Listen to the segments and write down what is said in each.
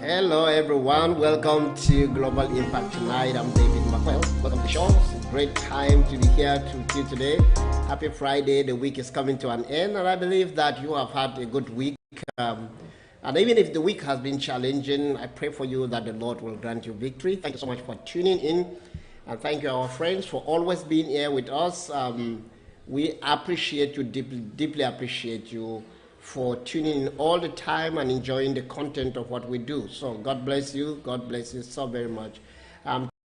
Hello, everyone. Welcome to Global Impact tonight. I'm David Makwel. Welcome to the show. It's a great time to be here with you today. Happy Friday. The week is coming to an end, and I believe that you have had a good week. And even if the week has been challenging, I pray for you that the Lord will grant you victory. Thank you so much for tuning in. And thank you, our friends, for always being here with us. We appreciate you, deeply appreciate you for tuning in all the time and enjoying the content of what we do. So God bless you. God bless you so very much.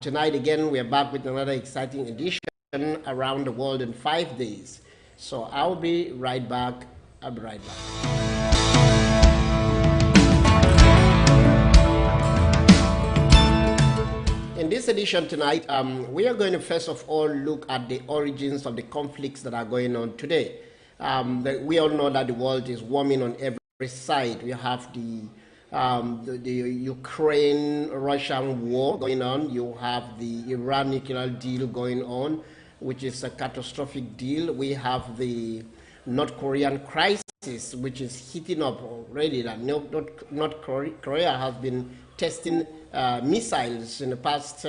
Tonight, again, we are back with another exciting edition around the world in 5 days. So I'll be right back. I'll be right back. In this edition tonight, we are going to first of all look at the origins of the conflicts that are going on today. We all know that the world is warming on every side. We have the Ukraine-Russian war going on. You have the Iran nuclear deal going on, which is a catastrophic deal. We have the North Korean crisis, which is heating up already. North Korea has been testing missiles in the past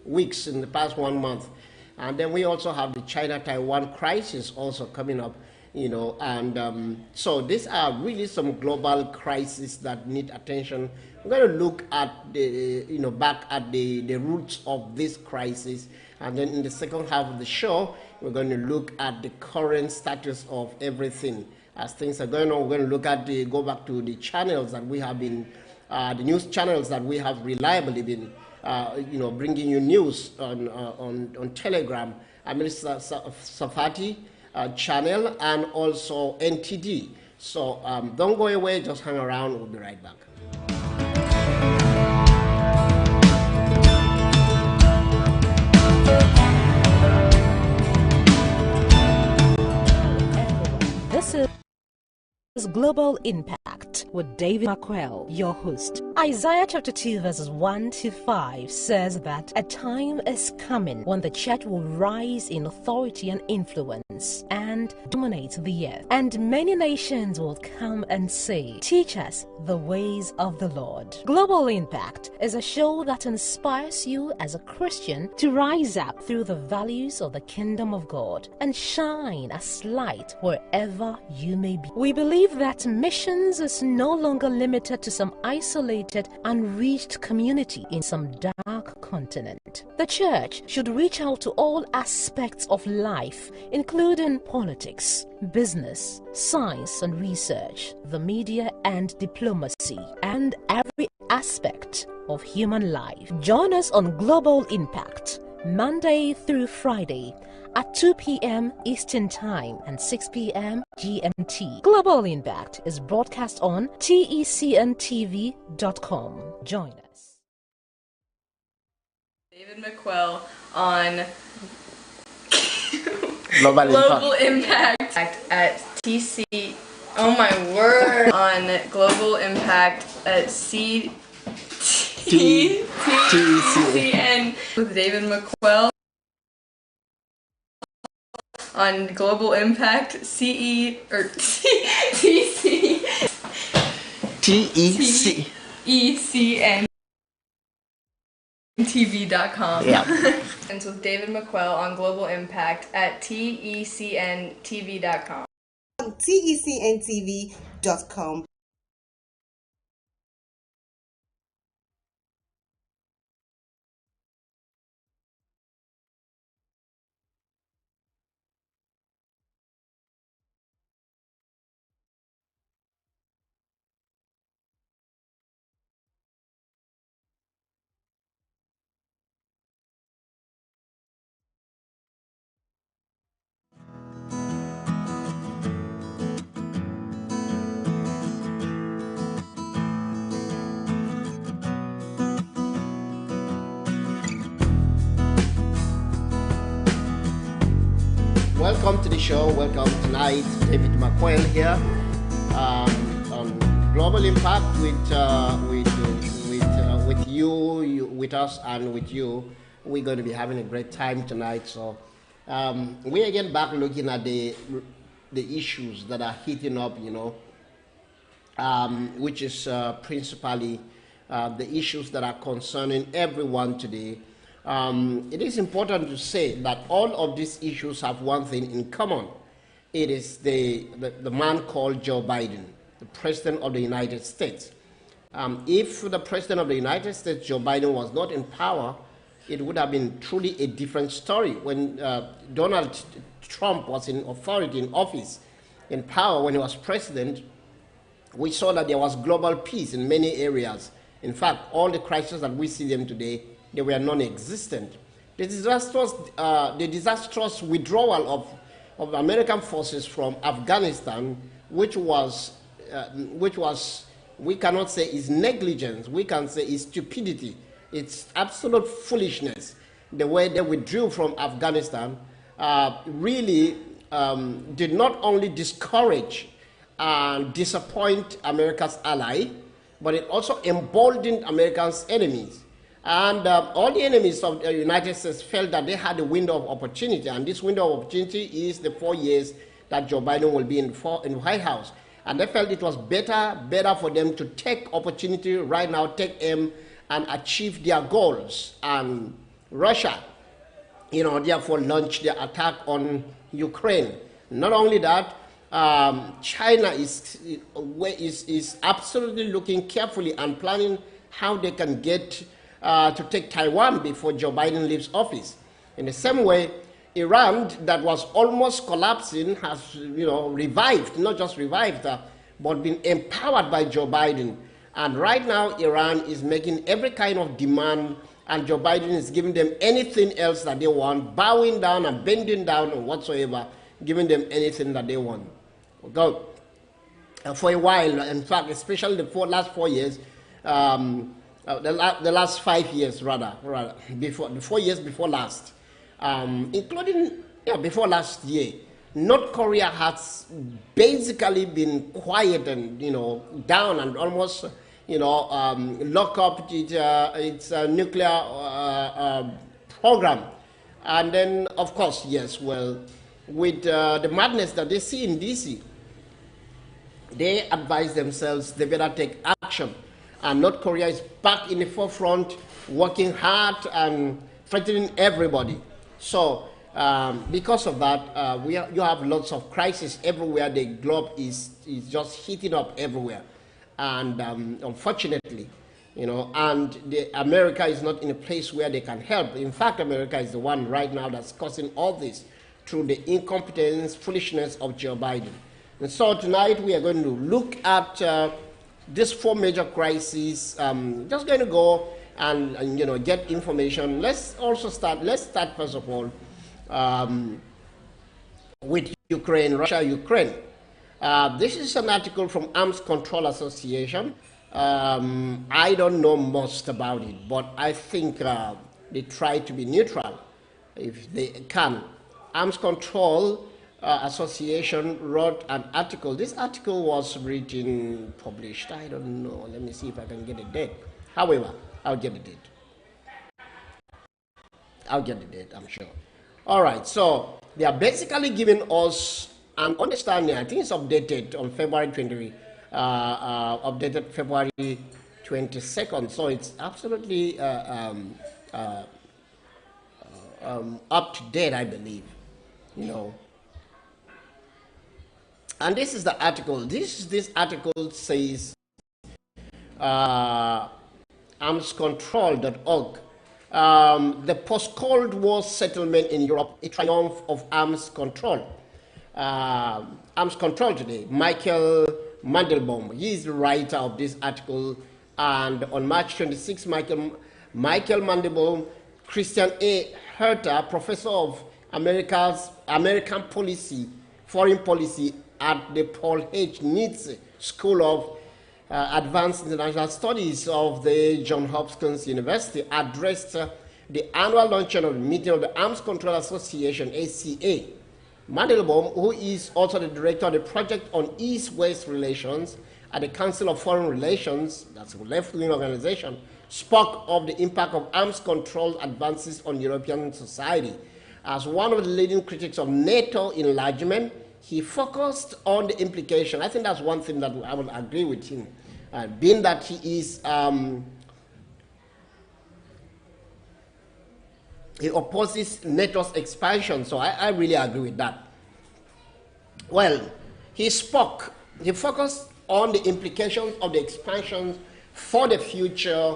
weeks, in the past 1 month. And then we also have the China-Taiwan crisis also coming up, and so these are really some global crises that need attention. We're going to look at back at the roots of this crisis. And then in the second half of the show, we're going to look at the current status of everything. As things are going on, we're going to go back to the channels that we have been, the news channels that we have reliably been, bringing you news on Telegram. Minister Safati channel and also NTD. So don't go away, just hang around, we'll be right back. This is Global Impact with David Makwel, your host. Isaiah chapter 2 verses 1 to 5 says that a time is coming when the church will rise in authority and influence and dominate the earth. And many nations will come and say, "Teach us the ways of the Lord." Global Impact is a show that inspires you as a Christian to rise up through the values of the kingdom of God and shine as light wherever you may be. We believe that missions is no longer limited to some isolated, unreached community in some dark continent. The church should reach out to all aspects of life, including politics, business, science and research, the media and diplomacy, and every aspect of human life. Join us on Global Impact, Monday through Friday at 2 p.m. Eastern Time and 6 p.m. GMT. Global Impact is broadcast on TECNTV.com. Join us. David Makwel on Global Impact at TC. Oh my word! On Global Impact at TECN with David Makwel. On Global Impact, TECN TV.com. Yeah. And with David Makwel on Global Impact at TECNTV.com. TECNTV.com. Welcome to the show. Welcome tonight. David Makwel here on Global Impact with you, with us, and with you. We're going to be having a great time tonight. So we again back looking at the issues that are heating up, which is principally the issues that are concerning everyone today, it is important to say that all of these issues have one thing in common. It is the man called Joe Biden, the President of the United States. If the President of the United States, Joe Biden, was not in power, it would have been truly a different story. When Donald Trump was in authority, in office, in power, when he was president, we saw that there was global peace in many areas. In fact, all the crises that we see them today, they were non-existent. The disastrous withdrawal of American forces from Afghanistan, which was, we cannot say is negligence, we can say is stupidity. It's absolute foolishness. The way they withdrew from Afghanistan really did not only discourage and disappoint America's ally, but it also emboldened America's enemies. And all the enemies of the United States felt that they had a window of opportunity, and this window of opportunity is the 4 years that Joe Biden will be in the White House. And they felt it was better for them to take opportunity right now, take aim, and achieve their goals. And Russia, therefore launched their attack on Ukraine. Not only that, China is absolutely looking carefully and planning how they can get to take Taiwan before Joe Biden leaves office. In the same way, Iran, that was almost collapsing, has revived, not just revived, but been empowered by Joe Biden. And right now, Iran is making every kind of demand, and Joe Biden is giving them anything else that they want, bowing down and bending down or whatsoever, giving them anything that they want. Go. For a while, in fact, especially the last 4 years, the last 5 years rather, before the 4 years before last, including before last year, North Korea has basically been quiet and down and almost lock up its nuclear program. And then, of course, yes, well, with the madness that they see in DC, they advise themselves they better take action. And North Korea is back in the forefront, working hard and threatening everybody. So because of that, you have lots of crises everywhere. The globe is just heating up everywhere. And unfortunately, and America is not in a place where they can help. In fact, America is the one right now that's causing all this through the incompetence, foolishness of Joe Biden. And so tonight we are going to look at these 4 major crises. Just going to go and get information. Let's start first of all with Ukraine, Russia, Ukraine. This is an article from Arms Control Association. I don't know most about it, but I think they try to be neutral if they can. Arms Control Association wrote an article. This article was written, published, I don't know. Let me see if I can get a date. However, I'll get the date. I'm sure. All right, so they are basically giving us an understanding. I think it's updated on updated February 22nd. So it's absolutely up to date, I believe. And this is the article. This article says armscontrol.org. The post-Cold War settlement in Europe, a triumph of arms control. Arms control today. Michael Mandelbaum, he is the writer of this article. And on March 26, Michael Mandelbaum, Christian A. Herter, professor of American foreign policy at the Paul H. Nitze School of Advanced International Studies of the Johns Hopkins University, addressed the annual luncheon of the meeting of the Arms Control Association, ACA. Mandelbaum, who is also the director of the Project on East-West Relations at the Council of Foreign Relations, that's a left-wing organization, spoke of the impact of arms control advances on European society. As one of the leading critics of NATO enlargement, he focused on the implication. I think that's one thing that I would agree with him, being that he is He opposes NATO's expansion, so I really agree with that. Well, he focused on the implications of the expansion for the future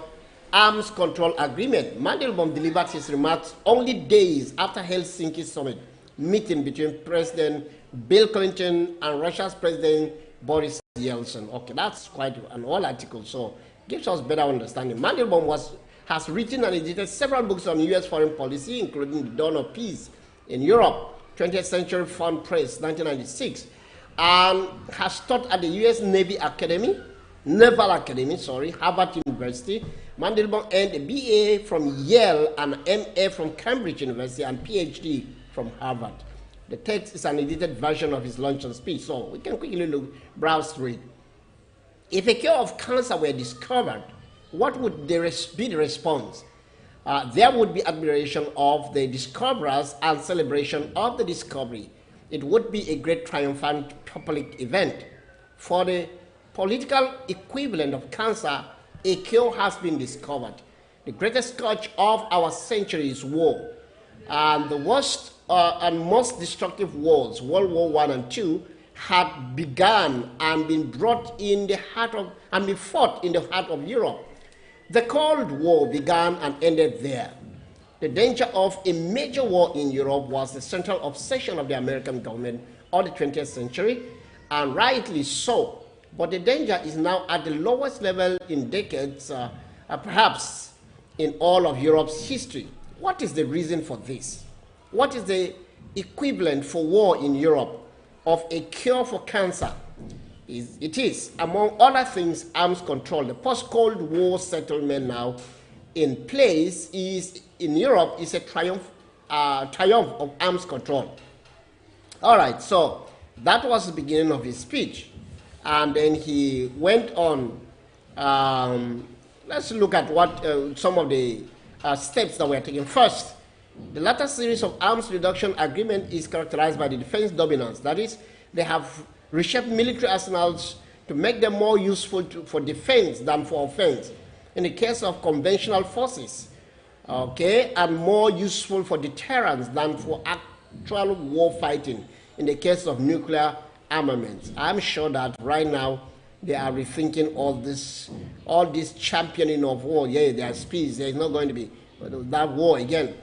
arms control agreement. Mandelbaum delivered his remarks only days after Helsinki summit meeting between President Bill Clinton and Russia's President Boris Yeltsin. Okay, that's quite an whole article, so gives us better understanding. Mandelbaum has written and edited several books on U.S. foreign policy, including The Dawn of Peace in Europe, 20th Century Foreign Press, 1996, and has taught at the U.S. Naval Academy, Harvard University. Mandelbaum earned a BA from Yale and MA from Cambridge University and PhD from Harvard. The text is an edited version of his luncheon speech, so we can quickly browse through it. If a cure of cancer were discovered, what would be the response? There would be admiration of the discoverers and celebration of the discovery. It would be a great triumphant public event. For the political equivalent of cancer, a cure has been discovered. The greatest scourge of our century is war. And the worst and most destructive wars, World War I and II, had begun and been brought in the heart of, and been fought in the heart of Europe. The Cold War began and ended there. The danger of a major war in Europe was the central obsession of the American government of the 20th century, and rightly so. But the danger is now at the lowest level in decades, perhaps in all of Europe's history. What is the reason for this? What is the equivalent for war in Europe of a cure for cancer? It is, among other things, arms control. The post-Cold War settlement now in place in Europe is a triumph of arms control. All right, so that was the beginning of his speech. And then he went on. Let's look at what some of the steps that were taken. First, the latter series of arms reduction agreement is characterized by the defense dominance. That is, they have reshaped military arsenals to make them more useful for defense than for offense. In the case of conventional forces, okay, and more useful for deterrence than for actual war fighting. In the case of nuclear armaments, I'm sure that right now they are rethinking all this championing of war. Yeah, there's peace. There's not going to be that war again.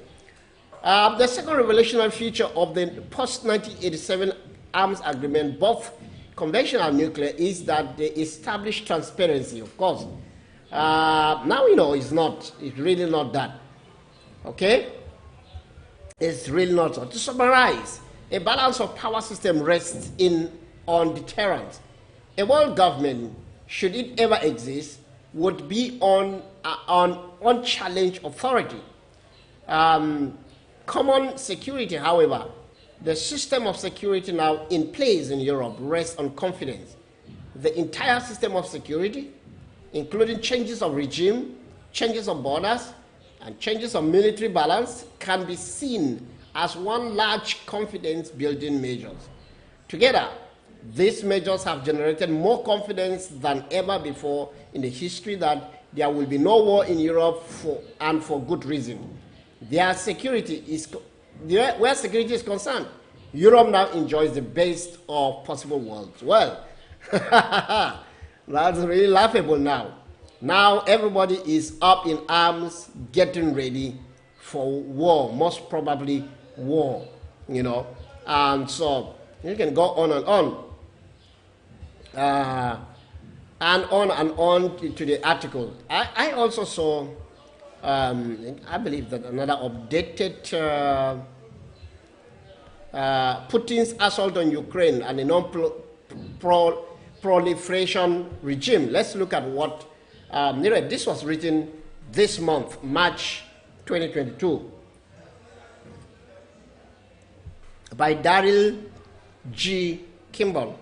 The second revolutionary feature of the post-1987 arms agreement, both conventional and nuclear, is that they establish transparency, of course. Now we know it's really not that. Okay? It's really not so. To summarize, a balance of power system rests on deterrence. A world government, should it ever exist, would be on unchallenged authority. Common security, however, the system of security now in place in Europe rests on confidence. The entire system of security, including changes of regime, changes of borders, and changes of military balance, can be seen as one large confidence-building measures. Together, these measures have generated more confidence than ever before in the history that there will be no war in Europe for good reason. Where security is concerned, Europe now enjoys the best of possible worlds. Well, that's really laughable now. Now everybody is up in arms, getting ready for war, most probably war, you know. And so you can go on and on. And on to the article. I also saw, I believe that another updated Putin's assault on Ukraine and the non-proliferation regime. Let's look at what, this was written this month, March 2022, by Daryl G. Kimball.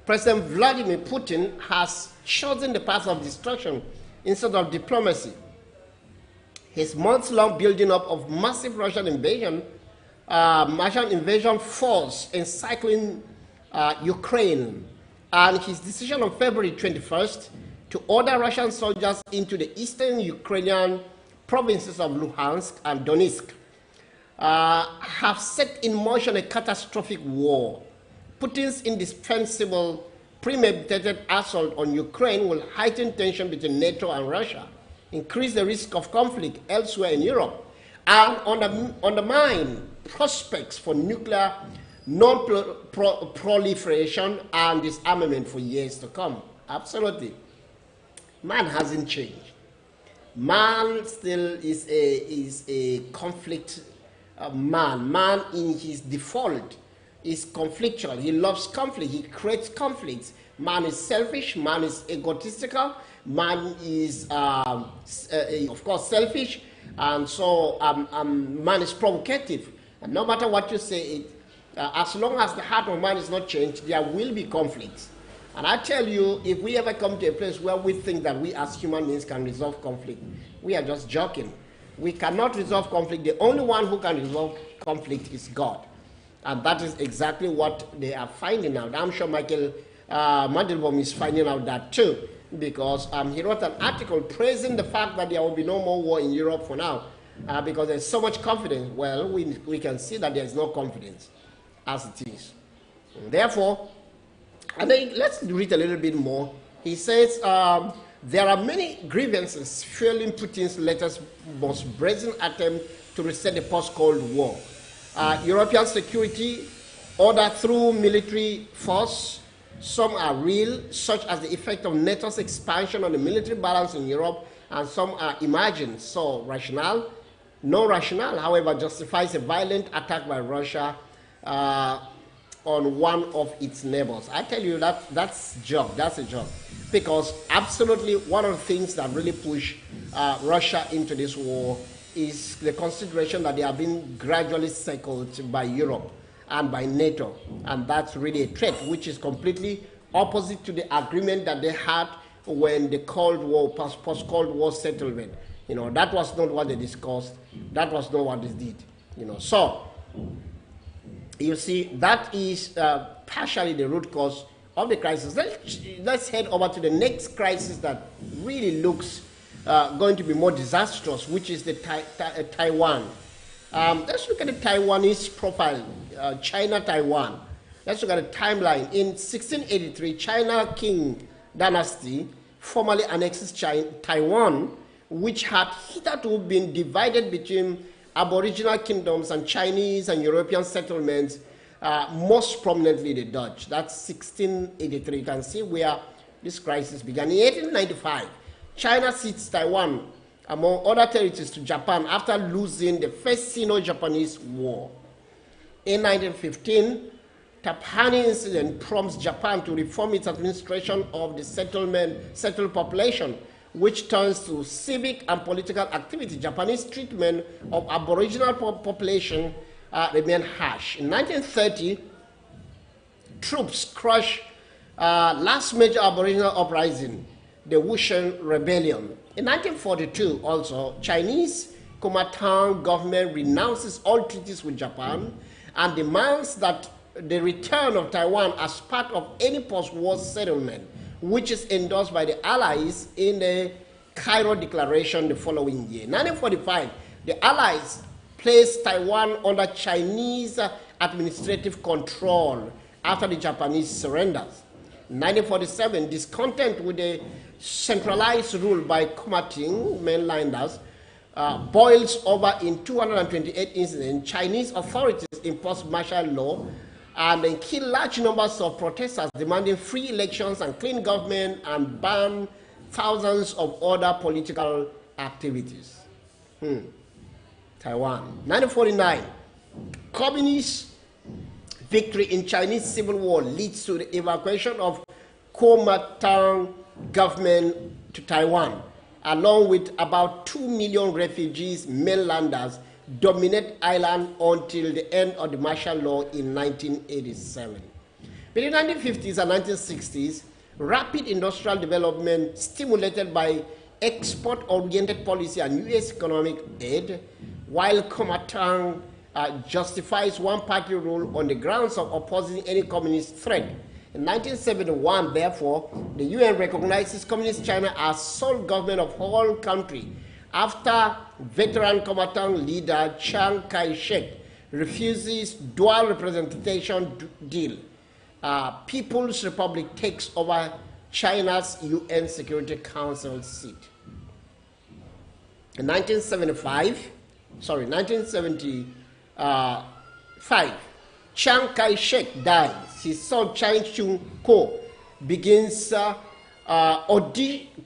President Vladimir Putin has chosen the path of destruction instead of diplomacy. His months-long building up of massive Russian invasion force encircling Ukraine, and his decision on February 21st to order Russian soldiers into the eastern Ukrainian provinces of Luhansk and Donetsk have set in motion a catastrophic war. Putin's indispensable premeditated assault on Ukraine will heighten tension between NATO and Russia, increase the risk of conflict elsewhere in Europe, and undermine prospects for nuclear non-proliferation and disarmament for years to come. Absolutely. Man hasn't changed. Man still is a conflict man. Man in his default is conflictual. He loves conflict. He creates conflicts. Man is selfish. Man is egotistical. Man is, of course, selfish. And so man is provocative. And no matter what you say, as long as the heart of man is not changed, there will be conflicts. And I tell you, if we ever come to a place where we think that we as human beings can resolve conflict, we are just joking. We cannot resolve conflict. The only one who can resolve conflict is God. And that is exactly what they are finding out. I'm sure Michael Mandelbaum is finding out that too, because he wrote an article praising the fact that there will be no more war in Europe for now, because there's so much confidence. Well, we can see that there's no confidence as it is. And therefore, and then let's read a little bit more. He says, there are many grievances fueling Putin's latest, most brazen attempt to reset the post-Cold War. European security order through military force. Some are real, such as the effect of NATO's expansion on the military balance in Europe, and some are imagined. So rationale, no rationale, however, justifies a violent attack by Russia on one of its neighbors. I tell you that's a joke. Because absolutely one of the things that really push Russia into this war is the consideration that they are being gradually circled by Europe and by NATO. And that's really a threat, which is completely opposite to the agreement that they had when the Cold War, post-Cold War settlement. You know, that was not what they discussed. That was not what they did. You know, so you see, that is partially the root cause of the crisis. Let's head over to the next crisis that really looks going to be more disastrous, which is the Taiwan. Let's look at the Taiwanese profile, China-Taiwan. Let's look at the timeline. In 1683, China Qing dynasty formally annexes Taiwan, which had hitherto been divided between Aboriginal kingdoms and Chinese and European settlements, most prominently the Dutch. That's 1683. You can see where this crisis began. In 1895, China cedes Taiwan, among other territories, to Japan after losing the first Sino-Japanese War. In 1915, Tapani incident prompts Japan to reform its administration of the settled population, which turns to civic and political activity. Japanese treatment of Aboriginal population remained harsh. In 1930, troops crushed last major Aboriginal uprising, the Wushan Rebellion. In 1942, also, Chinese Kuomintang government renounces all treaties with Japan and demands that the return of Taiwan as part of any post-war settlement, which is endorsed by the Allies in the Cairo Declaration the following year. In 1945, the Allies placed Taiwan under Chinese administrative control after the Japanese surrenders. In 1947, discontent with the centralized rule by Kuomintang mainlanders boils over in 228 incidents. Chinese authorities imposed martial law and they killed large numbers of protesters demanding free elections and clean government, and banned thousands of other political activities. Taiwan. 1949, communist victory in Chinese Civil War leads to the evacuation of Kuomintang government to Taiwan, along with about 2 million refugees, mainlanders, dominate island until the end of the martial law in 1987. Between the 1950s and 1960s, rapid industrial development stimulated by export-oriented policy and U.S. economic aid, while Kuomintang justifies one-party rule on the grounds of opposing any communist threat. In 1971, therefore, the UN recognizes Communist China as sole government of whole country after veteran combatant leader Chiang Kai-shek refuses dual representation deal. People's Republic takes over China's UN Security Council seat. In 1975, Chiang Kai-shek dies. His son Chiang Ching-kuo begins a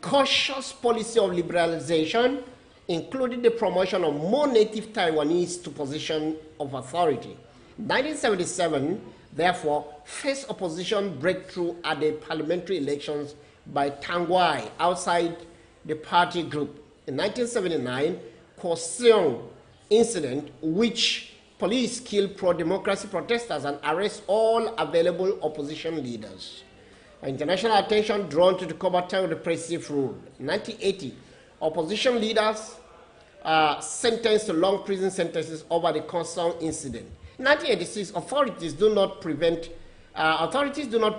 cautious policy of liberalization, including the promotion of more native Taiwanese to position of authority. 1977, therefore, faced opposition breakthrough at the parliamentary elections by Tang Wai outside the party group. In 1979, Kaohsiung incident, which police killed pro-democracy protesters and arrest all available opposition leaders. International attention drawn to the Kuomintang repressive rule. In 1980, opposition leaders sentenced to long prison sentences over the Kaohsiung incident. In 1986, authorities do not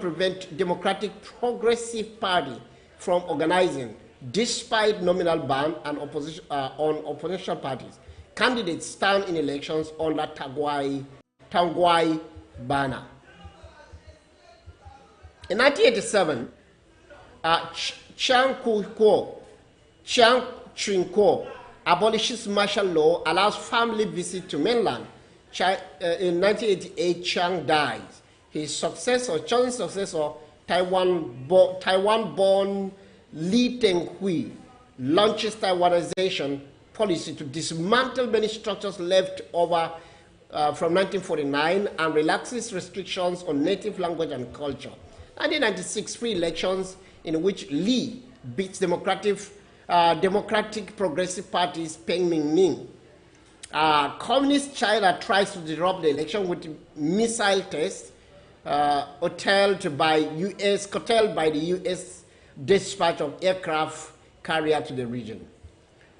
prevent Democratic Progressive Party from organizing, despite nominal ban and opposition, on opposition parties. Candidates stand in elections under Tang Wai banner. In 1987, Chiang Ching-kuo abolishes martial law, allows family visit to mainland. In 1988, Chiang dies. His successor, Chiang's successor, Taiwan-born Lee Teng-hui, launches Taiwanization policy to dismantle many structures left over from 1949 and relaxes restrictions on native language and culture. 1996 free elections in which Lee beats Democratic Progressive Party's Peng Ming-min. Communist China tries to disrupt the election with missile tests curtailed by the U.S. dispatch of aircraft carrier to the region.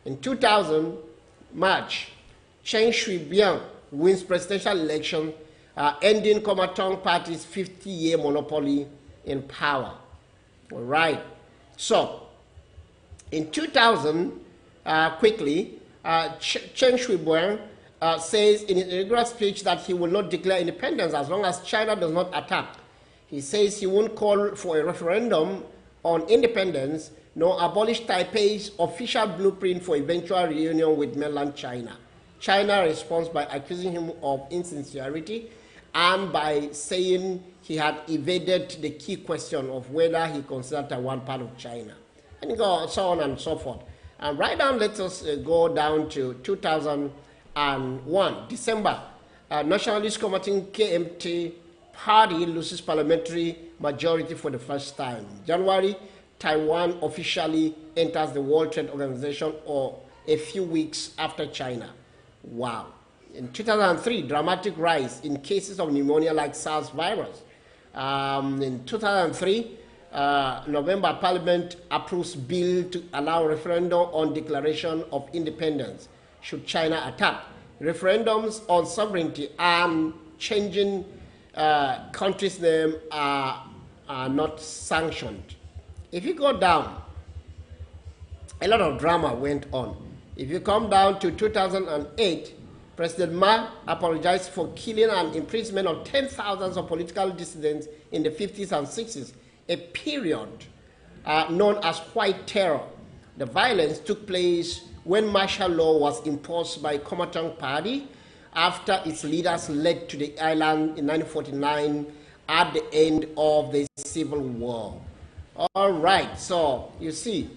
In 2000, March, Chen Shui-bian wins presidential election, ending Kuomintang Party's 50-year monopoly in power. All right. So, in 2000, quickly, Chen Shui-bian says in his inaugural speech that he will not declare independence as long as China does not attack. He says he won't call for a referendum on independence, nor abolish Taipei's official blueprint for eventual reunion with mainland China. China responds by accusing him of insincerity and by saying he had evaded the key question of whether he considered Taiwan part of China. And so on and so forth. And right now, let us go down to 2001, December. Nationalist Combating KMT Party loses parliamentary majority for the first time. January, Taiwan officially enters the World Trade Organization or a few weeks after China. Wow. In 2003, dramatic rise in cases of pneumonia like SARS virus. In 2003, November, Parliament approves bill to allow referendum on declaration of independence should China attack. Referendums on sovereignty and changing country's name are not sanctioned. If you go down, a lot of drama went on. If you come down to 2008, President Ma apologized for killing and imprisonment of 10,000 of political dissidents in the 50s and 60s, a period known as White Terror. The violence took place when martial law was imposed by Kuomintang Party after its leaders led to the island in 1949 at the end of the Civil War. All right, so you see,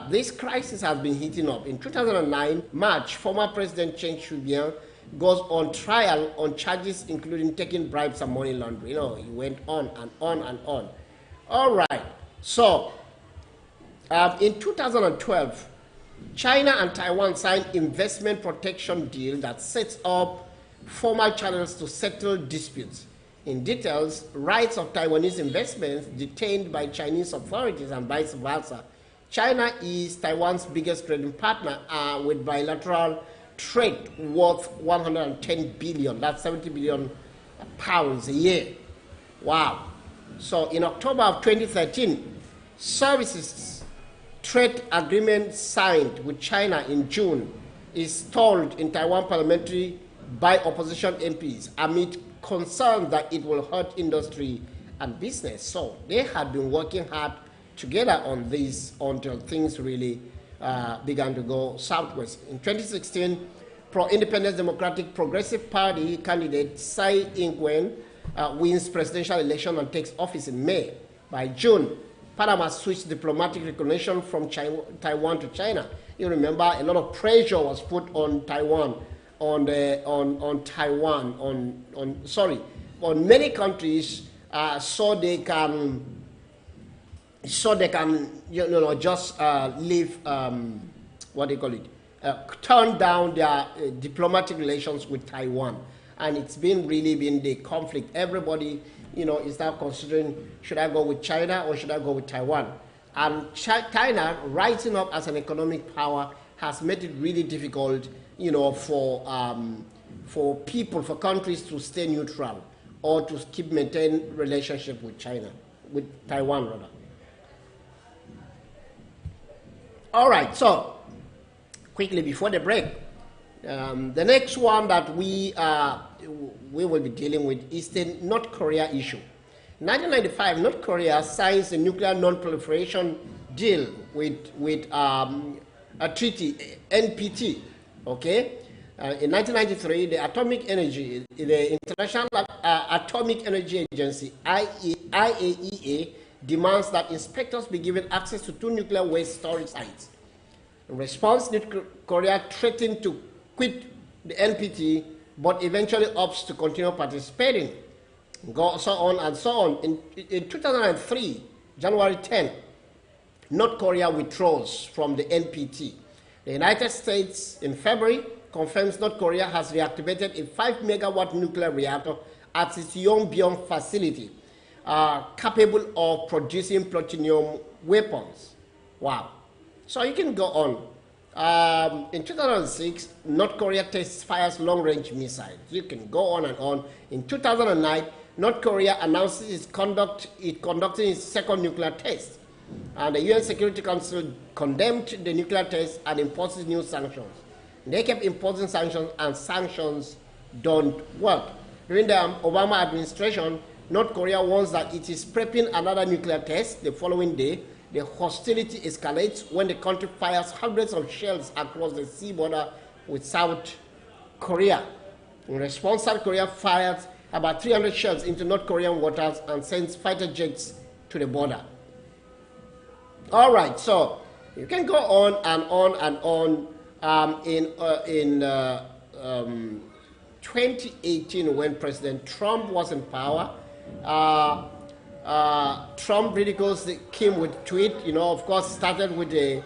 this crisis has been heating up. In 2009, March, former President Chen Shui-bian goes on trial on charges including taking bribes and money laundering. You know, he went on and on and on. All right, so in 2012, China and Taiwan signed investment protection deal that sets up formal channels to settle disputes. In details, rights of Taiwanese investments detained by Chinese authorities and vice versa. China is Taiwan's biggest trading partner with bilateral trade worth 110 billion, that's 70 billion pounds a year. Wow. So in October of 2013, services trade agreement signed with China in June is stalled in Taiwan parliamentary by opposition MPs amid concern that it will hurt industry and business. So they had been working hard together on this until things really began to go southwest. In 2016, pro-independence Democratic Progressive Party candidate Tsai Ing-wen wins presidential election and takes office in May. By June, Panama switched diplomatic recognition from Taiwan to China. You remember a lot of pressure was put on Taiwan, on many countries, so they can just leave what do you call it? Turn down their diplomatic relations with Taiwan, and it's really been the conflict. Everybody, is now considering, should I go with China or should I go with Taiwan? And China rising up as an economic power has made it really difficult, for people, for countries to stay neutral or to maintain relationship with China, with Taiwan rather. All right, so quickly before the break, the next one that we will be dealing with is the North Korea issue. In 1995, North Korea signs a nuclear non-proliferation deal with a treaty, NPT, okay? In 1993, the International Atomic Energy Agency, IAEA, demands that inspectors be given access to 2 nuclear waste storage sites. In response, North Korea threatened to quit the NPT, but eventually opts to continue participating. So on and so on. In 2003, January 10, North Korea withdraws from the NPT. The United States, in February, confirms North Korea has reactivated a 5-megawatt nuclear reactor at its Yongbyon facility, capable of producing plutonium weapons. Wow. So you can go on. In 2006, North Korea fires long-range missiles. You can go on and on. In 2009, North Korea announces it's conducting its second nuclear test. And the UN Security Council condemned the nuclear test and imposes new sanctions. They kept imposing sanctions, and sanctions don't work. During the Obama administration, North Korea warns that it is prepping another nuclear test the following day. The hostility escalates when the country fires hundreds of shells across the sea border with South Korea. In response, South Korea fires about 300 shells into North Korean waters and sends fighter jets to the border. All right, so you can go on and on and on. In 2018, when President Trump was in power, Trump ridicules Kim with a tweet. Of course, started with a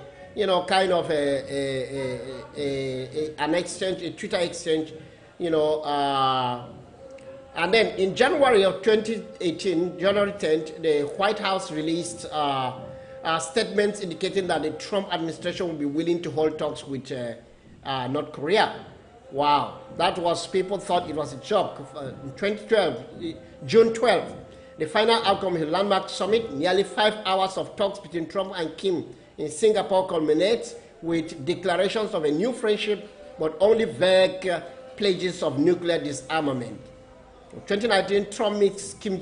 an exchange, a Twitter exchange. And then in January of 2018, January 10th, the White House released statements indicating that the Trump administration will be willing to hold talks with North Korea. Wow, people thought it was a joke. In 2012, June 12th, the final outcome of the landmark summit, nearly 5 hours of talks between Trump and Kim in Singapore, culminates with declarations of a new friendship, but only vague pledges of nuclear disarmament. In 2019, Trump meets Kim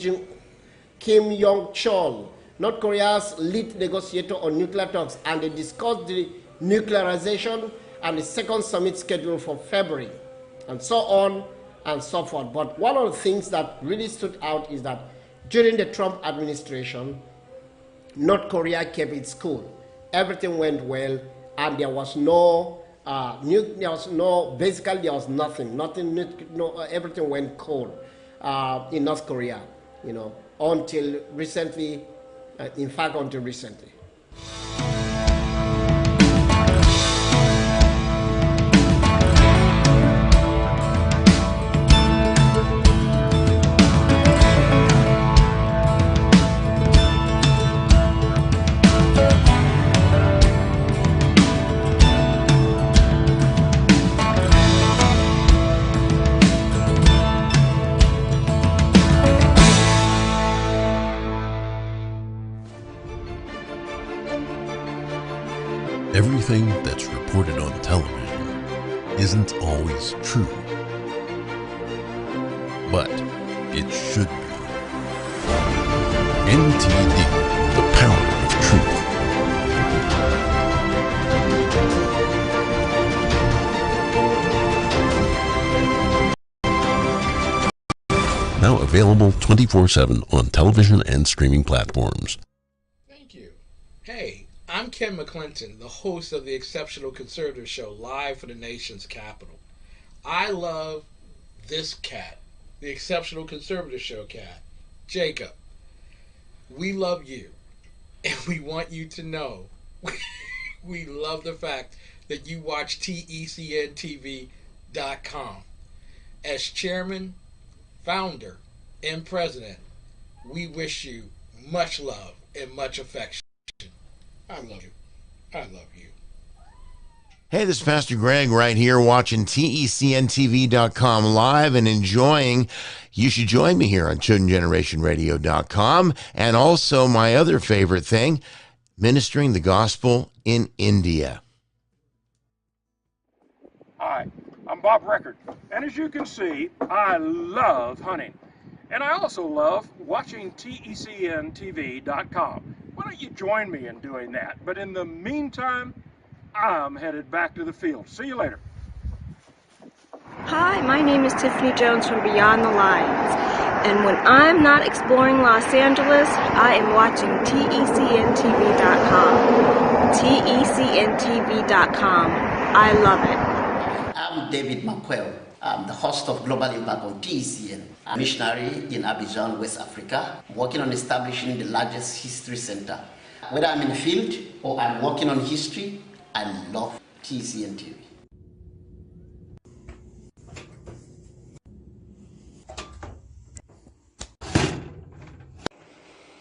Yong-chol, North Korea's lead negotiator on nuclear talks, and they discussed the nuclearization and the second summit scheduled for February, and so on and so forth. But one of the things that really stood out is that during the Trump administration, North Korea kept its cool. Everything went well, and there was nothing, everything went cold in North Korea, until recently. In fact, until recently. everything that's reported on television isn't always true, but it should be. NTD, the power of truth. Now available 24/7 on television and streaming platforms. Thank you. Hey, I'm Ken McClinton, the host of the Exceptional Conservative Show, live for the nation's capital. I love this cat, the Exceptional Conservative Show cat, Jacob. We love you, and we want you to know we love the fact that you watch TECNTV.com. As chairman, founder, and president, we wish you much love and much affection. I love you. I love you. Hey, this is Pastor Greg right here watching TECNTV.com live and enjoying. You should join me here on ChildrenGenerationRadio.com. And also my other favorite thing, ministering the gospel in India. Hi, I'm Bob Record, and as you can see, I love hunting. And I also love watching TECNTV.com. Why don't you join me in doing that? But in the meantime, I'm headed back to the field. See you later. Hi, my name is Tiffany Jones from Beyond the Lines. And when I'm not exploring Los Angeles, I am watching TECNTV.com. TECNTV.com. I love it. I'm David McQuell. I'm the host of Global Impact on TECN. I'm a missionary in Abidjan, West Africa, working on establishing the largest history center. Whether I'm in the field or I'm working on history, I love TECN TV.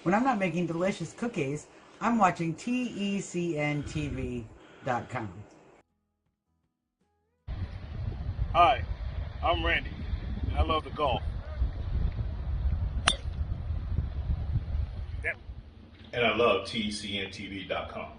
When I'm not making delicious cookies, I'm watching TECNTV.com. Hi, I'm Randy, and I love the golf. And I love TECNTV.com.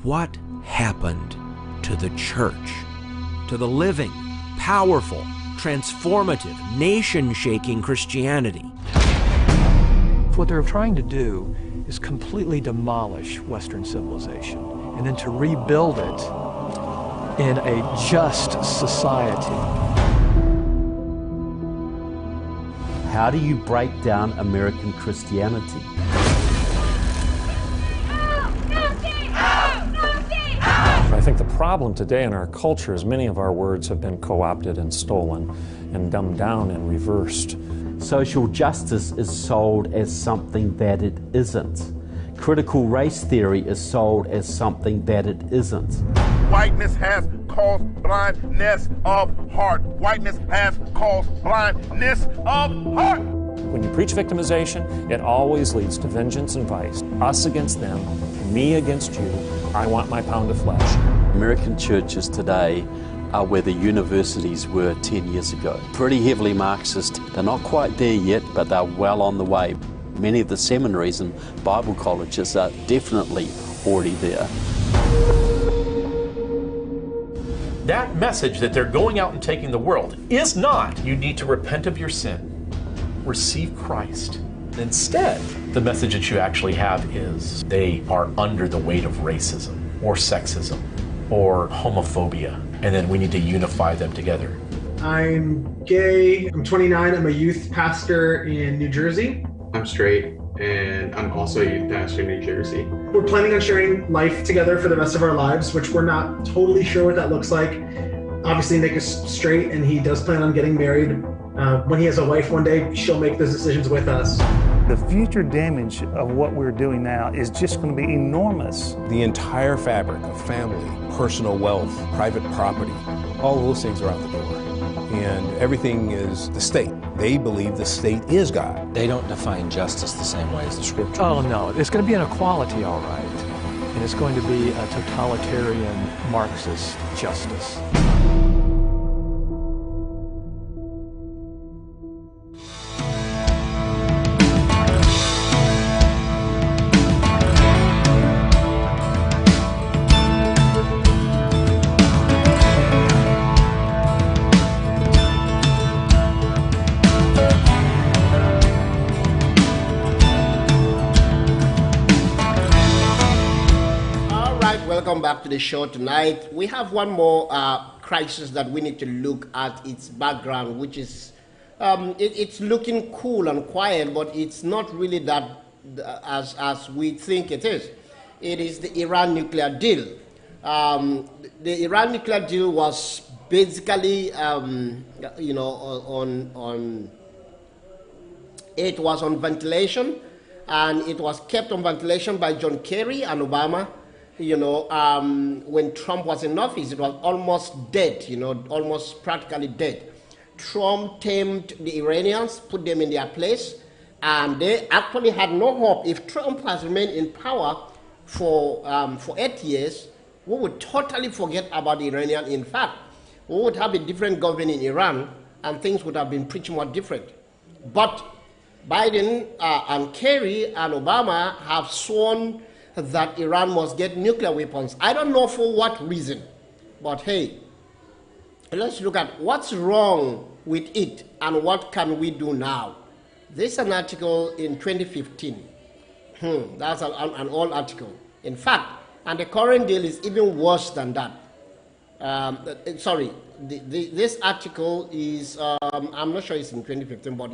What happened to the church? To the living, powerful, transformative, nation-shaking Christianity? What they're trying to do is completely demolish Western civilization and then to rebuild it in a just society. How do you break down American Christianity? I think the problem today in our culture is many of our words have been co-opted and stolen and dumbed down and reversed. Social justice is sold as something that it isn't. Critical race theory is sold as something that it isn't. Whiteness has caused blindness of heart. Whiteness has caused blindness of heart. When you preach victimization, it always leads to vengeance and vice. Us against them, me against you, I want my pound of flesh. American churches today are where the universities were 10 years ago. Pretty heavily Marxist. They're not quite there yet, but they're well on the way. Many of the seminaries and Bible colleges are definitely already there. That message that they're going out and taking the world is not, you need to repent of your sin, receive Christ, Instead, the message that you actually have is they are under the weight of racism or sexism or homophobia, and then we need to unify them together. I'm gay, I'm 29, I'm a youth pastor in New Jersey. I'm straight, and I'm also a youth pastor in New Jersey. We're planning on sharing life together for the rest of our lives, which we're not totally sure what that looks like. Obviously, Nick is straight, and he does plan on getting married. When he has a wife one day, she'll make those decisions with us. The future damage of what we're doing now is just going to be enormous. The entire fabric of family, personal wealth, private property, all of those things are out the door. And everything is the state. They believe the state is God. They don't define justice the same way as the scripture. Oh, no. It's going to be an equality, all right. And it's going to be a totalitarian Marxist justice. Welcome back to the show tonight. We have one more crisis that we need to look at its background, which is it's looking cool and quiet, but it's not really that as we think it is. It is the Iran nuclear deal. The Iran nuclear deal was basically, it was on ventilation, and it was kept on ventilation by John Kerry and Obama. When Trump was in office, it was almost dead, almost practically dead. Trump tamed the Iranians, put them in their place, and they actually had no hope. If Trump has remained in power for 8 years, we would totally forget about the Iranian. In fact, we would have a different government in Iran, and things would have been pretty much different. But Biden and Kerry and Obama have sworn that Iran must get nuclear weapons. I don't know for what reason, but hey, let's look at what's wrong with it and what can we do now. This is an article in 2015. That's an old article. In fact, and the current deal is even worse than that. This article is, I'm not sure it's in 2015, but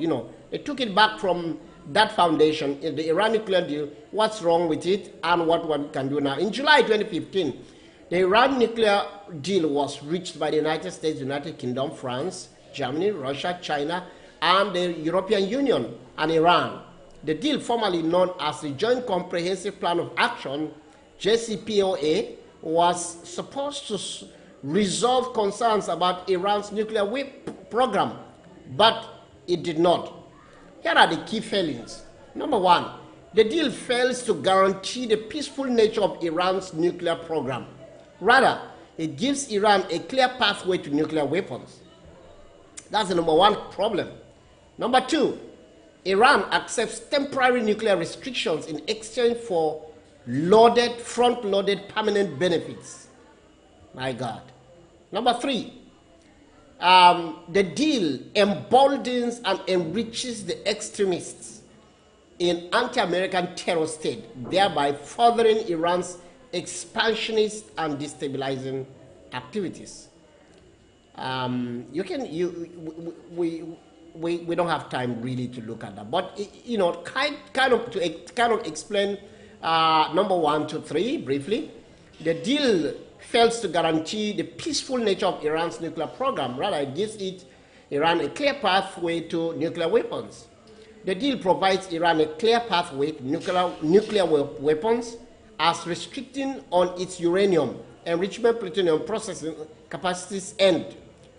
they took it back from that foundation, in the Iran nuclear deal, what's wrong with it and what one can do now. In July 2015, the Iran nuclear deal was reached by the United States, United Kingdom, France, Germany, Russia, China, and the European Union and Iran. The deal, formerly known as the Joint Comprehensive Plan of Action, JCPOA, was supposed to resolve concerns about Iran's nuclear program, but it did not. Here are the key failings. Number one, the deal fails to guarantee the peaceful nature of Iran's nuclear program. Rather, it gives Iran a clear pathway to nuclear weapons. That's the number one problem. Number two, Iran accepts temporary nuclear restrictions in exchange for front-loaded permanent benefits. My God. Number three, the deal emboldens and enriches the extremists in anti-American terror state, thereby furthering Iran's expansionist and destabilizing activities. We don't have time really to look at that, but kind of explain number 1 to 3 briefly. The deal fails to guarantee the peaceful nature of Iran's nuclear program. Rather, it gives Iran a clear pathway to nuclear weapons. The deal provides Iran a clear pathway to nuclear weapons as restricting on its uranium enrichment plutonium processing capacities end,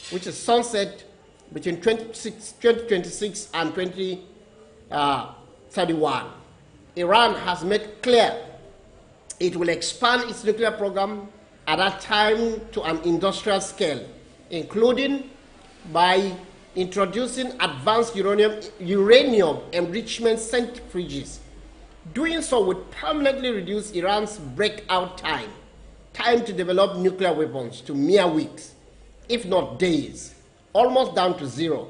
which is sunset between 2026 and 2031. Iran has made clear it will expand its nuclear program at that time to an industrial scale, including by introducing advanced uranium enrichment centrifuges. Doing so would permanently reduce Iran's breakout time to develop nuclear weapons to mere weeks, if not days, almost down to zero.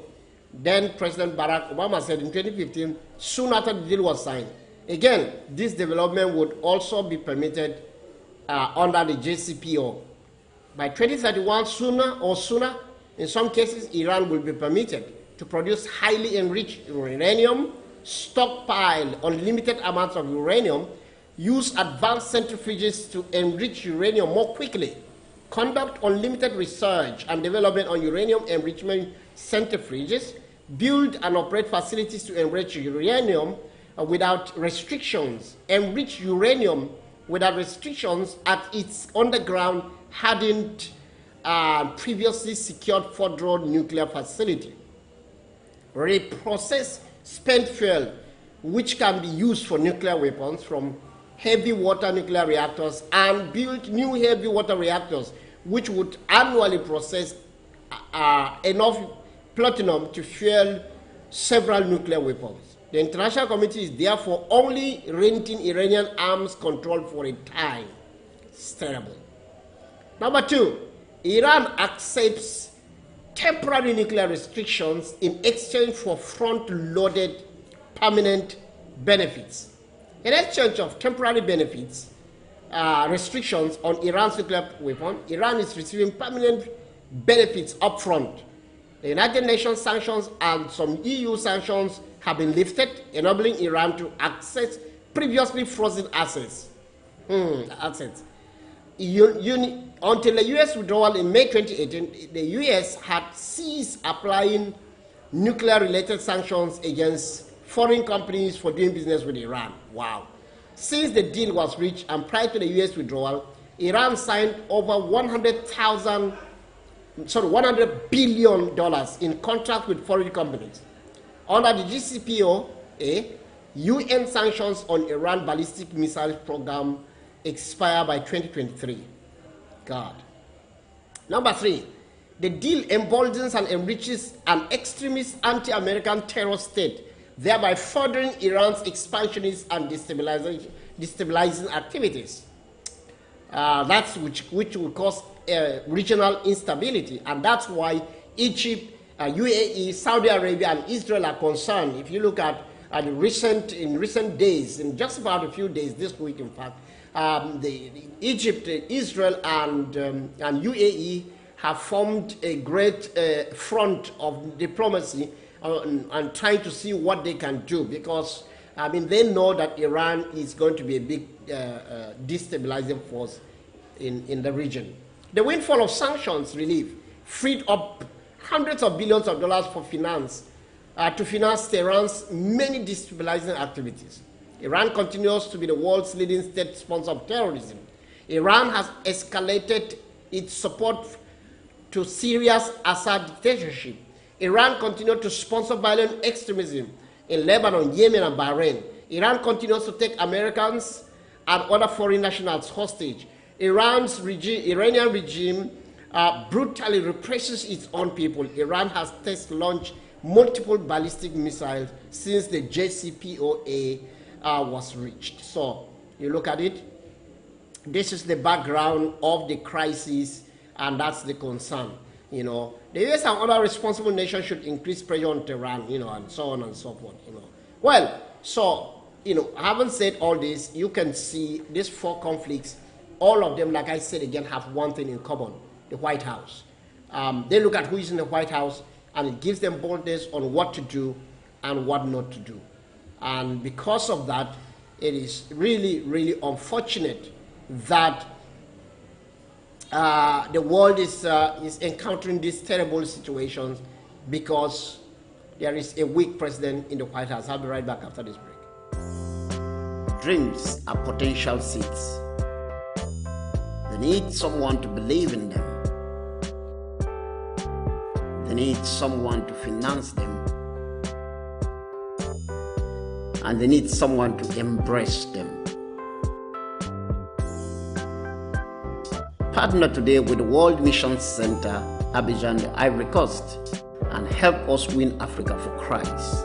Then President Barack Obama said in 2015, soon after the deal was signed. Again, this development would also be permitted under the JCPO. By 2031, sooner, in some cases, Iran will be permitted to produce highly enriched uranium, stockpile unlimited amounts of uranium, use advanced centrifuges to enrich uranium more quickly, conduct unlimited research and development on uranium enrichment centrifuges, build and operate facilities to enrich uranium without restrictions, enrich uranium without restrictions at its underground hardened, previously secured Fordow nuclear facility. Reprocess spent fuel, which can be used for nuclear weapons from heavy water nuclear reactors, and build new heavy water reactors, which would annually process enough plutonium to fuel several nuclear weapons. The international community is therefore only renting Iranian arms control for a time. It's terrible. Number two, Iran accepts temporary nuclear restrictions in exchange for front-loaded permanent benefits. In exchange of temporary benefits, restrictions on Iran's nuclear weapon, Iran is receiving permanent benefits up front. The United Nations sanctions and some EU sanctions have been lifted, enabling Iran to access previously frozen assets. Until the U.S. withdrawal in May 2018, the U.S. had ceased applying nuclear-related sanctions against foreign companies for doing business with Iran. Wow. Since the deal was reached and prior to the U.S. withdrawal, Iran signed over $100 billion in contracts with foreign companies. Under the JCPOA, UN sanctions on Iran ballistic missile program expire by 2023. God. Number three, the deal emboldens and enriches an extremist anti-American terror state, thereby furthering Iran's expansionist and destabilizing activities. That's which will cause regional instability, and that's why Egypt, UAE, Saudi Arabia, and Israel are concerned. If you look at in recent days, in just about a few days, this week in fact, Egypt, Israel, and UAE have formed a great front of diplomacy and trying to see what they can do, because I mean they know that Iran is going to be a big destabilizing force in the region. The windfall of sanctions relief freed up hundreds of billions of dollars for to finance Tehran's many destabilizing activities. Iran continues to be the world's leading state sponsor of terrorism. Iran has escalated its support to Syria's Assad dictatorship. Iran continues to sponsor violent extremism in Lebanon, Yemen, and Bahrain. Iran continues to take Americans and other foreign nationals hostage. Iranian regime brutally represses its own people. Iran has test launched multiple ballistic missiles since the JCPOA was reached. So you look at it, this is the background of the crisis, and that's the concern. You know, the U.S. and other responsible nations should increase pressure on Tehran, you know, and so on and so forth, you know. Well, so, you know, having said all this, you can see these four conflicts, all of them, like I said again, have one thing in common: the White House. They look at who is in the White House, and it gives them boldness on what to do and what not to do. And because of that, it is really, really unfortunate that the world is encountering these terrible situations because there is a weak president in the White House. I'll be right back after this break. Dreams are potential seeds. They need someone to believe in them. They need someone to finance them. And they need someone to embrace them. Partner today with the World Mission Center, Abidjan, the Ivory Coast, and help us win Africa for Christ.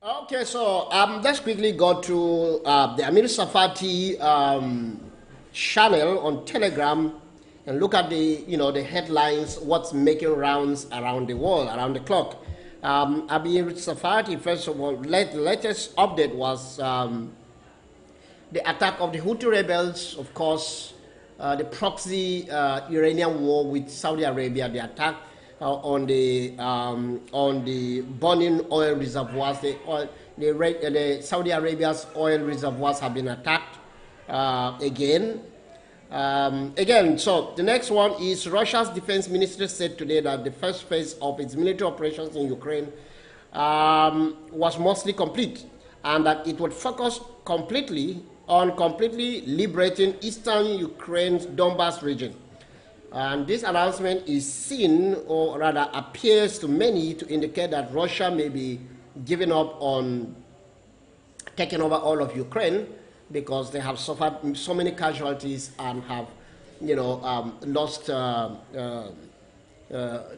Okay, so let's quickly go to the Amir Tsarfati channel on Telegram and look at the the headlines, what's making rounds around the world, around the clock. Amir Tsarfati, first of all, the latest update was the attack of the Houthi rebels, of course, the proxy Iranian war with Saudi Arabia, the attack on the burning oil reservoirs. The Saudi Arabia's oil reservoirs have been attacked again. So the next one is Russia's defense ministry said today that the first phase of its military operations in Ukraine was mostly complete, and that it would focus completely liberating eastern Ukraine's Donbas region. And this announcement is seen, or rather appears to many, to indicate that Russia may be giving up on taking over all of Ukraine, because they have suffered so many casualties and have, lost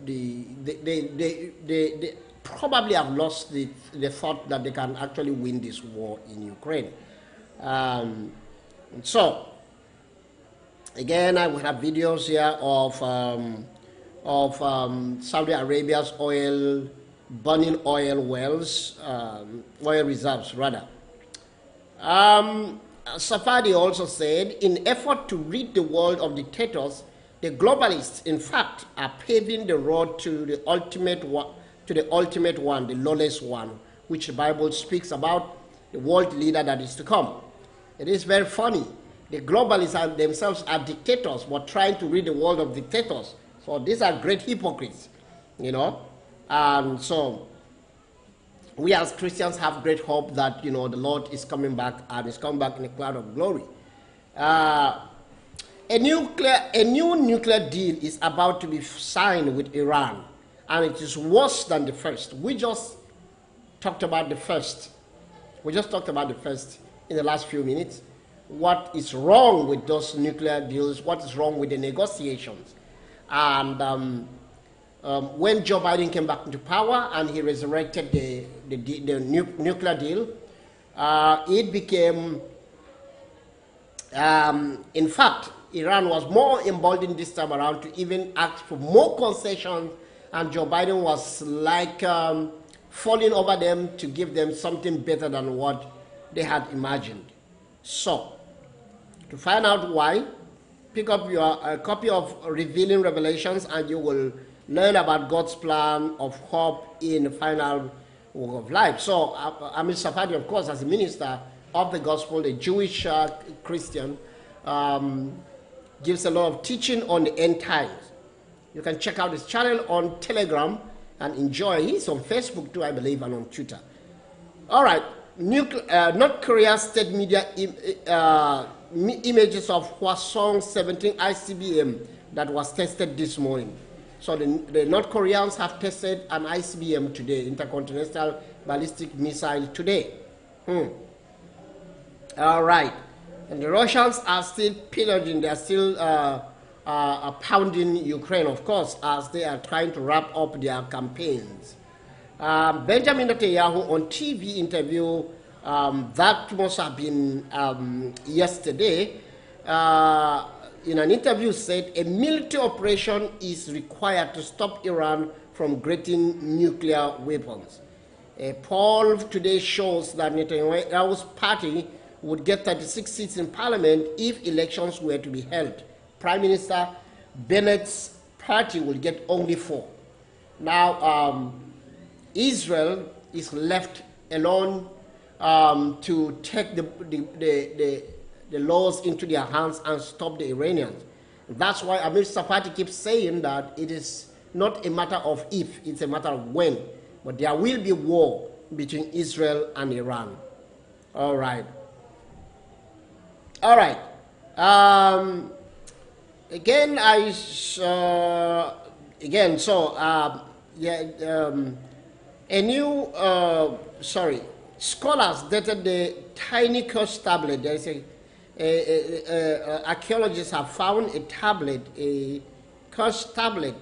they probably have lost the thought that they can actually win this war in Ukraine. So, again, I will have videos here of Saudi Arabia's burning oil wells, oil reserves rather. Tsarfati also said, in effort to rid the world of dictators, the globalists, in fact, are paving the road to the ultimate one, the lawless one, which the Bible speaks about, the world leader that is to come. It is very funny. The globalists themselves are dictators, but trying to rid the world of dictators. So these are great hypocrites, And so we as Christians have great hope that, the Lord is coming back, and is coming back in a cloud of glory. A new nuclear deal is about to be signed with Iran, and it is worse than the first. We just talked about the first. We just talked about the first in the last few minutes. What is wrong with those nuclear deals? What is wrong with the negotiations? And when Joe Biden came back into power and he resurrected the nuclear deal, it became, in fact, Iran was more emboldened this time around to even ask for more concessions, and Joe Biden was like falling over them to give them something better than what they had imagined. So, to find out why, pick up a copy of Revealing Revelations, and you will learn about God's plan of hope in the final walk of life. So, Amir Tsarfati, of course, as a minister of the gospel, a Jewish Christian, gives a lot of teaching on the end times. You can check out his channel on Telegram and enjoy. He's on Facebook too, I believe, and on Twitter. All right. North Korea state media images of Hwasong 17 ICBM that was tested this morning. So the North Koreans have tested an ICBM today, intercontinental ballistic missile today. All right. And the Russians are still pillaging, they are still pounding Ukraine, of course, as they are trying to wrap up their campaigns. Benjamin Netanyahu on TV interview, that must have been yesterday, in an interview said a military operation is required to stop Iran from getting nuclear weapons. A poll today shows that Netanyahu's party would get 36 seats in parliament if elections were to be held. Prime Minister Bennett's party will get only 4. Now, Israel is left alone to take the laws into their hands and stop the Iranians. That's why Amir Tsarfati keeps saying that it is not a matter of if, it's a matter of when. But there will be war between Israel and Iran. All right. All right. Scholars dated the tiny cursed tablet. There is archaeologists have found a tablet, a cursed tablet,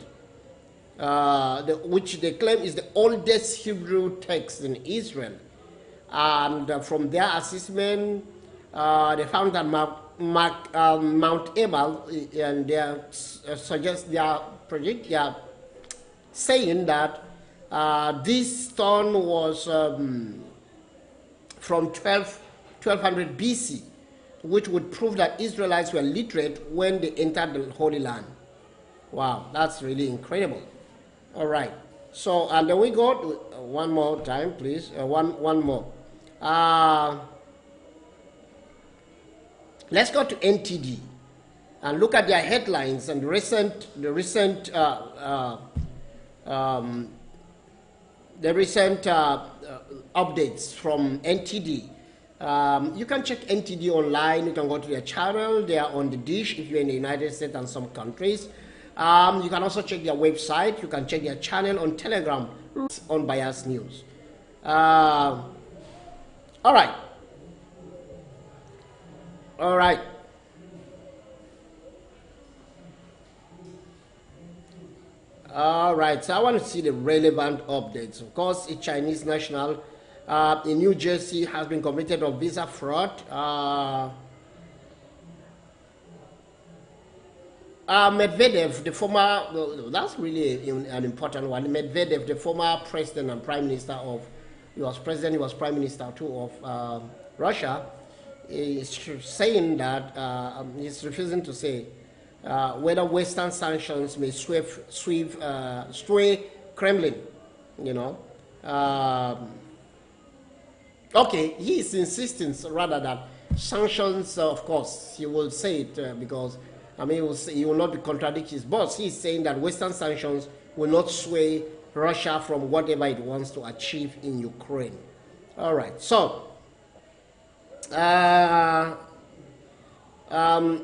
which they claim is the oldest Hebrew text in Israel. And from their assessment, they found that Mount Ebal, and they are saying that this stone was from 1200 BC, which would prove that Israelites were literate when they entered the Holy Land. Wow, that's really incredible. All right. So, and then we go to, one more time, please. One more. Let's go to NTD and look at their headlines and the recent updates from NTD. You can check NTD online. You can go to their channel. They are on the dish if you're in the United States and some countries. You can also check their website. You can check their channel on Telegram on Bias News. All right. All right. All right. So I want to see the relevant updates. Of course, a Chinese national in New Jersey has been convicted of visa fraud. Medvedev, the former, that's really an important one. Medvedev, the former president and prime minister of, he was president, he was prime minister too of Russia, is saying that he's refusing to say whether Western sanctions may sway Kremlin, you know. Okay, he is insisting rather that sanctions, of course, he will say it because, I mean, he will not contradict his boss. He is saying that Western sanctions will not sway Russia from whatever it wants to achieve in Ukraine. All right, so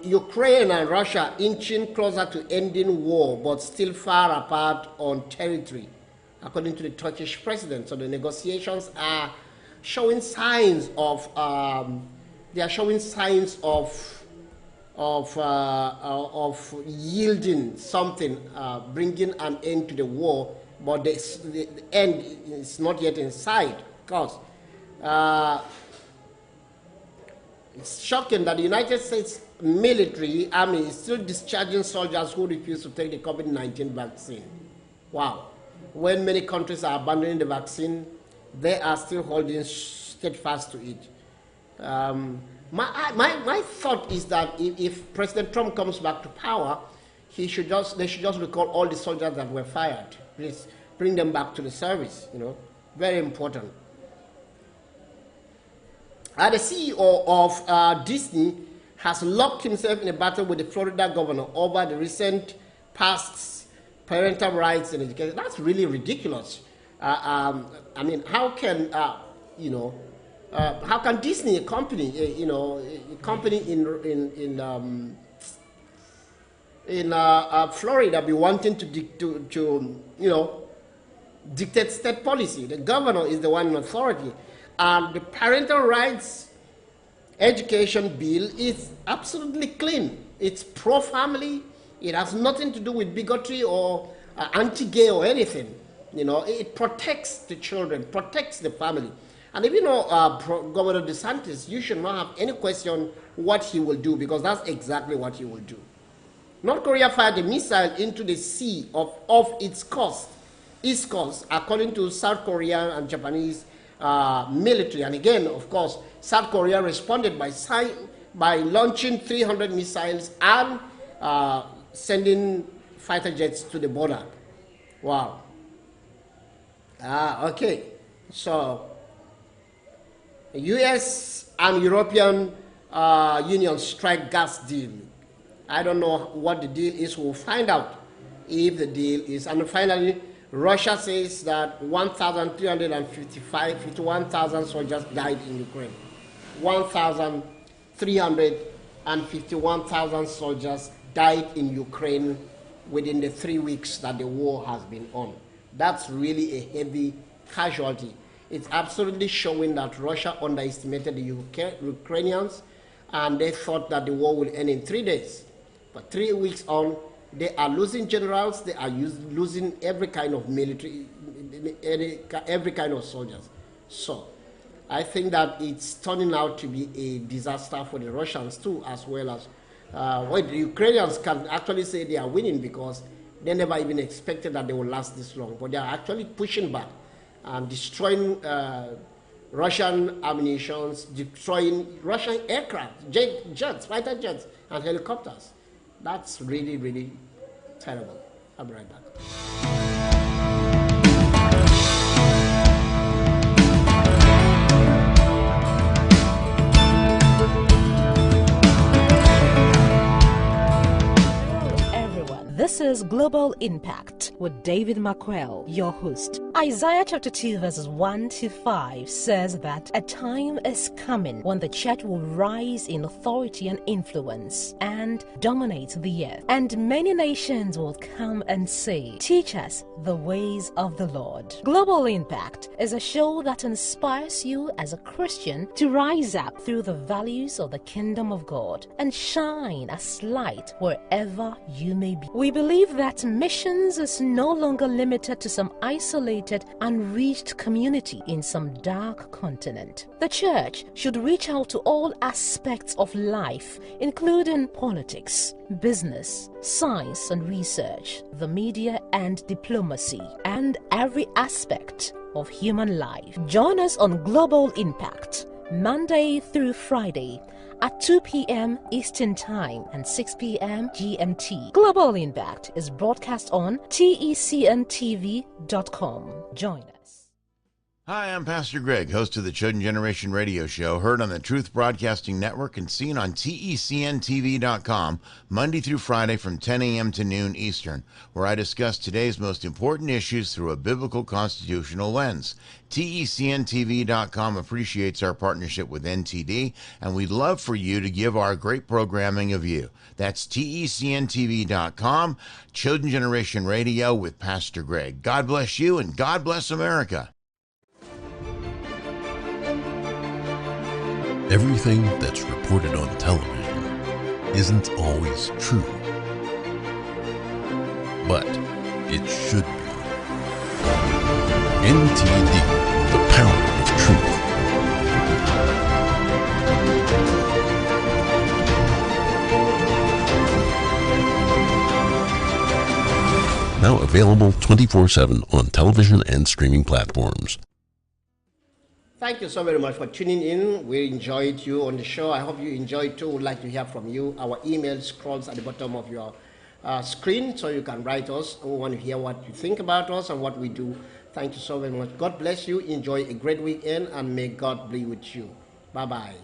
Ukraine and Russia inching closer to ending war, but still far apart on territory, according to the Turkish president. So the negotiations are showing signs of yielding something, bringing an end to the war, but the end is not yet in sight. Because it's shocking that the United States military army is still discharging soldiers who refuse to take the COVID-19 vaccine. Wow. When many countries are abandoning the vaccine, they are still holding steadfast to it. My thought is that if President Trump comes back to power, they should just recall all the soldiers that were fired. Please bring them back to the service, you know, very important. The CEO of Disney has locked himself in a battle with the Florida governor over the recent past parental rights and education. That's really ridiculous. I mean, how can how can Disney, a company, a company in Florida, be wanting to dictate state policy? The governor is the one in authority. The parental rights education bill is absolutely clean. It's pro-family. It has nothing to do with bigotry or anti-gay or anything. You know, it protects the children, protects the family. And if you know Governor DeSantis, you should not have any question what he will do, because that's exactly what he will do. North Korea fired a missile into the sea off its coast, east coast, according to South Korean and Japanese military. And again, of course, South Korea responded by launching 300 missiles and sending fighter jets to the border. Wow. Okay. So, U.S. and European Union strike gas deal. I don't know what the deal is. We'll find out if the deal is. And finally, Russia says that 51,000 soldiers died in Ukraine. 1,351,000 soldiers died in Ukraine within the 3 weeks that the war has been on. That's really a heavy casualty. It's absolutely showing that Russia underestimated the Ukrainians, and they thought that the war would end in 3 days. But 3 weeks on, they are losing generals, they are losing every kind of military, every kind of soldiers. So, I think that it's turning out to be a disaster for the Russians too, as well as the Ukrainians can actually say they are winning because they never even expected that they will last this long. But they are actually pushing back and destroying Russian ammunitions, destroying Russian aircraft, jets, fighter jets, and helicopters. That's really, really terrible. I'll be right back. This is Global Impact with David Makwel, your host. Isaiah chapter 2 verses 1 to 5 says that a time is coming when the church will rise in authority and influence and dominate the earth. And many nations will come and say, teach us the ways of the Lord. Global Impact is a show that inspires you as a Christian to rise up through the values of the kingdom of God and shine as light wherever you may be. We believe that missions is no longer limited to some isolated, unreached community in some dark continent. The church should reach out to all aspects of life, including politics, business, science and research, the media and diplomacy, and every aspect of human life. Join us on Global Impact, Monday through Friday, at 2 p.m. Eastern Time and 6 p.m. GMT. Global Impact is broadcast on TECNTV.com. Join us. Hi, I'm Pastor Greg, host of the Chosen Generation Radio Show, heard on the Truth Broadcasting Network and seen on TECNTV.com Monday through Friday from 10 a.m. to noon Eastern, where I discuss today's most important issues through a biblical constitutional lens. TECNTV.com appreciates our partnership with NTD, and we'd love for you to give our great programming a view. That's TECNTV.com, Chosen Generation Radio with Pastor Greg. God bless you, and God bless America. Everything that's reported on television isn't always true, but it should be. NTD, the power of truth. Now available 24/7 on television and streaming platforms. Thank you so very much for tuning in. We enjoyed you on the show. I hope you enjoyed too. We'd like to hear from you. Our email scrolls at the bottom of your screen, so you can write us. We want to hear what you think about us and what we do. Thank you so very much. God bless you. Enjoy a great weekend, and may God be with you. Bye-bye.